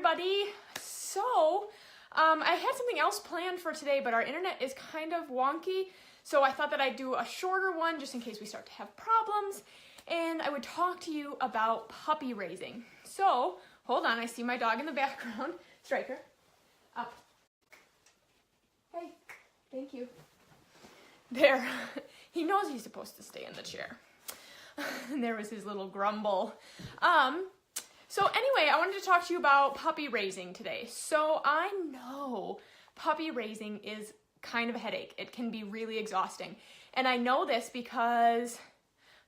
everybody. So, I had something else planned for today, but our internet is kind of wonky. So I thought that I'd do a shorter one just in case we start to have problems. And I would talk to you about puppy raising. So, hold on, I see my dog in the background. Striker, up. Hey, thank you. There, he knows he's supposed to stay in the chair. And there was his little grumble. So anyway, I wanted to talk to you about puppy raising today. So I know puppy raising is kind of a headache. It can be really exhausting. And I know this because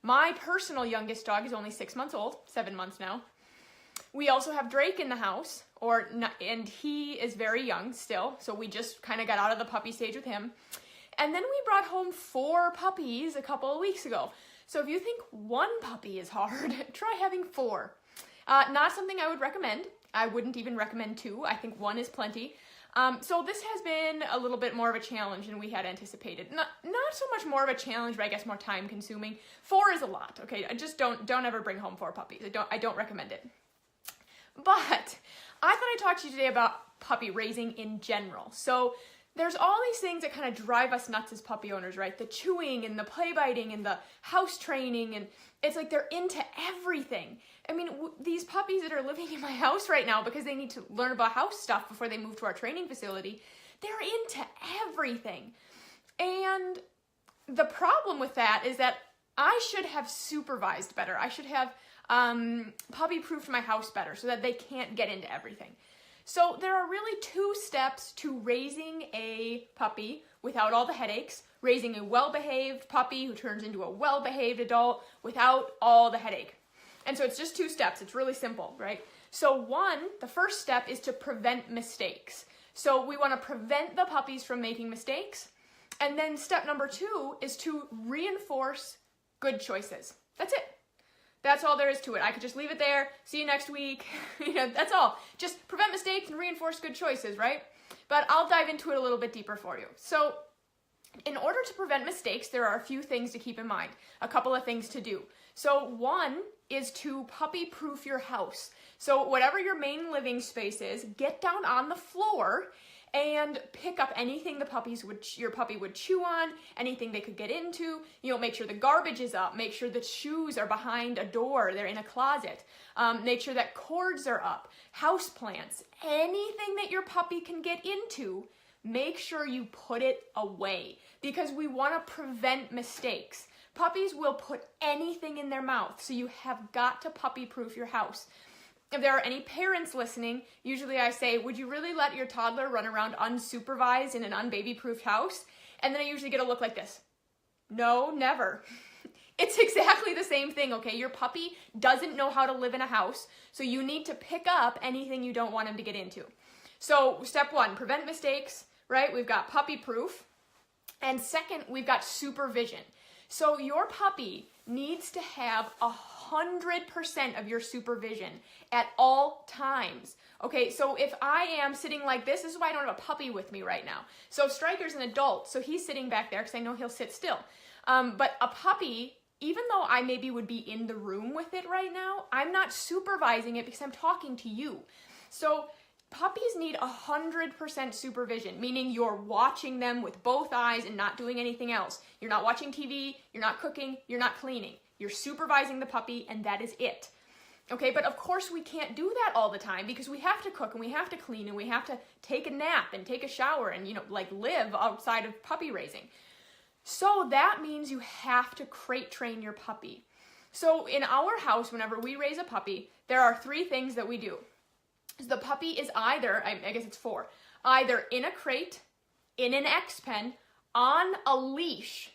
my personal youngest dog is only 6 months old, 7 months now. We also have Drake in the house, and he is very young still. So we just kind of got out of the puppy stage with him. And then we brought home 4 puppies a couple of weeks ago. So if you think 1 puppy is hard, try having 4. Not something I would recommend. I wouldn't even recommend 2. I think 1 is plenty. So this has been a little bit more of a challenge than we had anticipated. Not so much more of a challenge, but I guess more time consuming. 4 is a lot, okay? I just don't ever bring home 4 puppies. I don't recommend it. But I thought I'd talk to you today about puppy raising in general. So there's all these things that kind of drive us nuts as puppy owners, right? The chewing and the play biting and the house training, and it's like they're into everything. I mean, these puppies that are living in my house right now because they need to learn about house stuff before they move to our training facility, they're into everything. And the problem with that is that I should have supervised better. I should have puppy-proofed my house better so that they can't get into everything. So there are really 2 steps to raising a puppy without all the headaches, raising a well-behaved puppy who turns into a well-behaved adult without all the headache. And so it's just 2 steps. It's really simple, right? So the first step is to prevent mistakes. So we want to prevent the puppies from making mistakes. And then step number 2 is to reinforce good choices. That's it. That's all there is to it. I could just leave it there. See you next week. That's all. Just prevent mistakes and reinforce good choices, right? But I'll dive into it a little bit deeper for you. So in order to prevent mistakes, there are a few things to keep in mind. A couple of things to do. So 1 is to puppy-proof your house. So whatever your main living space is, get down on the floor and pick up anything your puppy would chew on, anything they could get into. Make sure the garbage is up. Make sure the shoes are behind a door. They're in a closet. Make sure that cords are up. House plants, anything that your puppy can get into, make sure you put it away because we want to prevent mistakes. Puppies will put anything in their mouth, so you have got to puppy-proof your house. If there are any parents listening, usually I say, would you really let your toddler run around unsupervised in an unbaby-proofed house? And then I usually get a look like this. No, never. It's exactly the same thing, okay? Your puppy doesn't know how to live in a house, so you need to pick up anything you don't want him to get into. So step 1, prevent mistakes, right? We've got puppy-proof. And second, we've got supervision. So your puppy needs to have 100% of your supervision at all times. Okay, so if I am sitting like this is why I don't have a puppy with me right now. So Striker's an adult, so he's sitting back there because I know he'll sit still. But a puppy, even though I maybe would be in the room with it right now, I'm not supervising it because I'm talking to you. So puppies need 100% supervision, meaning you're watching them with both eyes and not doing anything else. You're not watching TV, you're not cooking, you're not cleaning. You're supervising the puppy, and that is it. Okay, but of course we can't do that all the time because we have to cook and we have to clean and we have to take a nap and take a shower and, live outside of puppy raising. So that means you have to crate train your puppy. So in our house, whenever we raise a puppy, there are 3 things that we do. The puppy is either, I guess it's 4, either in a crate, in an X pen, on a leash,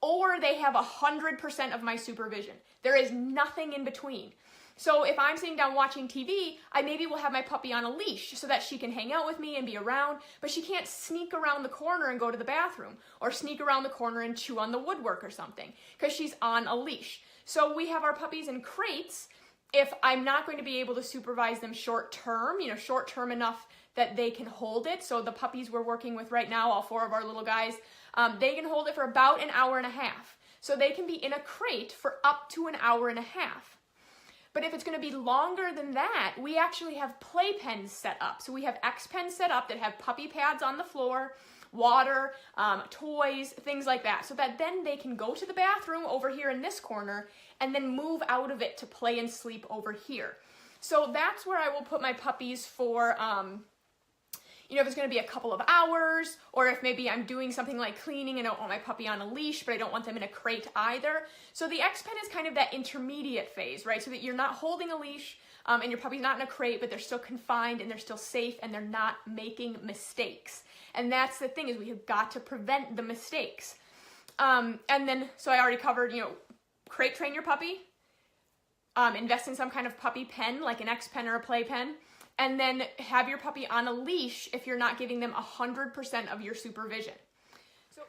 or they have 100% of my supervision. There is nothing in between. So if I'm sitting down watching TV, I maybe will have my puppy on a leash so that she can hang out with me and be around, but she can't sneak around the corner and go to the bathroom or sneak around the corner and chew on the woodwork or something because she's on a leash. So we have our puppies in crates if I'm not going to be able to supervise them short term enough that they can hold it. So the puppies we're working with right now, all 4 of our little guys, they can hold it for about an hour and a half. So they can be in a crate for up to an hour and a half. But if it's going to be longer than that, we actually have play pens set up. So we have X pens set up that have puppy pads on the floor, water, toys, things like that. So that then they can go to the bathroom over here in this corner and then move out of it to play and sleep over here. So that's where I will put my puppies for, you know, if it's going to be a couple of hours, or if maybe I'm doing something like cleaning and I don't want my puppy on a leash, but I don't want them in a crate either. So the X pen is kind of that intermediate phase, right? So that you're not holding a leash and your puppy's not in a crate, but they're still confined and they're still safe and they're not making mistakes. And that's the thing, is we have got to prevent the mistakes. And then, so I already covered, you know, crate train your puppy, invest in some kind of puppy pen, like an X pen or a play pen, and then have your puppy on a leash if you're not giving them 100% of your supervision. So,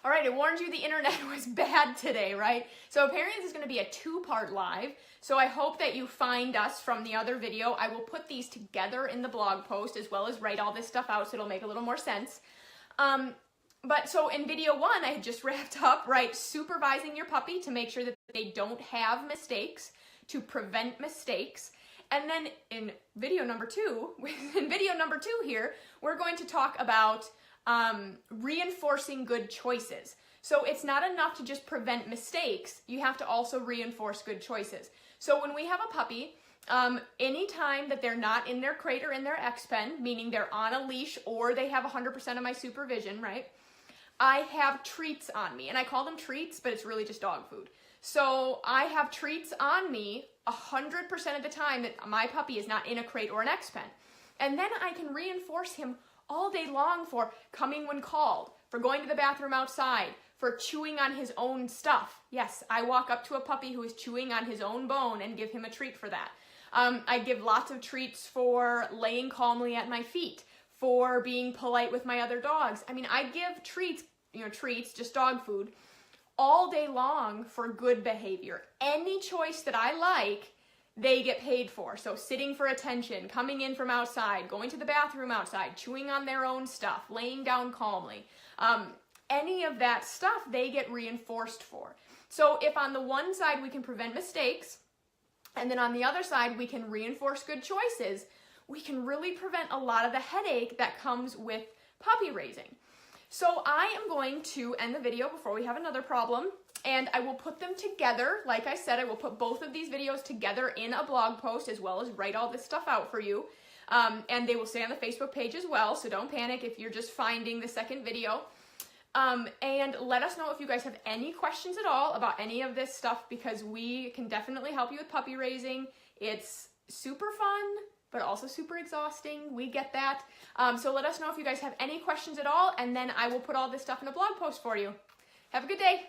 all right, I warned you the internet was bad today, right? So apparently this is going to be a 2-part live. So I hope that you find us from the other video. I will put these together in the blog post as well as write all this stuff out so it'll make a little more sense. But so in video 1, I had just wrapped up, right, supervising your puppy to make sure that they don't have mistakes, to prevent mistakes. And then in video number 2, here, we're going to talk about reinforcing good choices. So it's not enough to just prevent mistakes, you have to also reinforce good choices. So when we have a puppy, anytime that they're not in their crate or in their X pen, meaning they're on a leash or they have 100% of my supervision, right? I have treats on me, and I call them treats, but it's really just dog food. So I have treats on me 100% of the time that my puppy is not in a crate or an X pen. And then I can reinforce him all day long for coming when called, for going to the bathroom outside, for chewing on his own stuff. Yes, I walk up to a puppy who is chewing on his own bone and give him a treat for that. I give lots of treats for laying calmly at my feet, for being polite with my other dogs. I mean, I give treats, just dog food, all day long for good behavior. Any choice that I like, they get paid for. So sitting for attention, coming in from outside, going to the bathroom outside, chewing on their own stuff, laying down calmly. Any of that stuff, they get reinforced for. So if on the one side we can prevent mistakes, and then on the other side we can reinforce good choices, we can really prevent a lot of the headache that comes with puppy raising. So I am going to end the video before we have another problem, and I will put them together. Like I said, I will put both of these videos together in a blog post as well as write all this stuff out for you. And they will stay on the Facebook page as well, so don't panic if you're just finding the second video. And let us know if you guys have any questions at all about any of this stuff, because we can definitely help you with puppy raising. It's super fun, but also super exhausting. We get that. So let us know if you guys have any questions at all, and then I will put all this stuff in a blog post for you. Have a good day.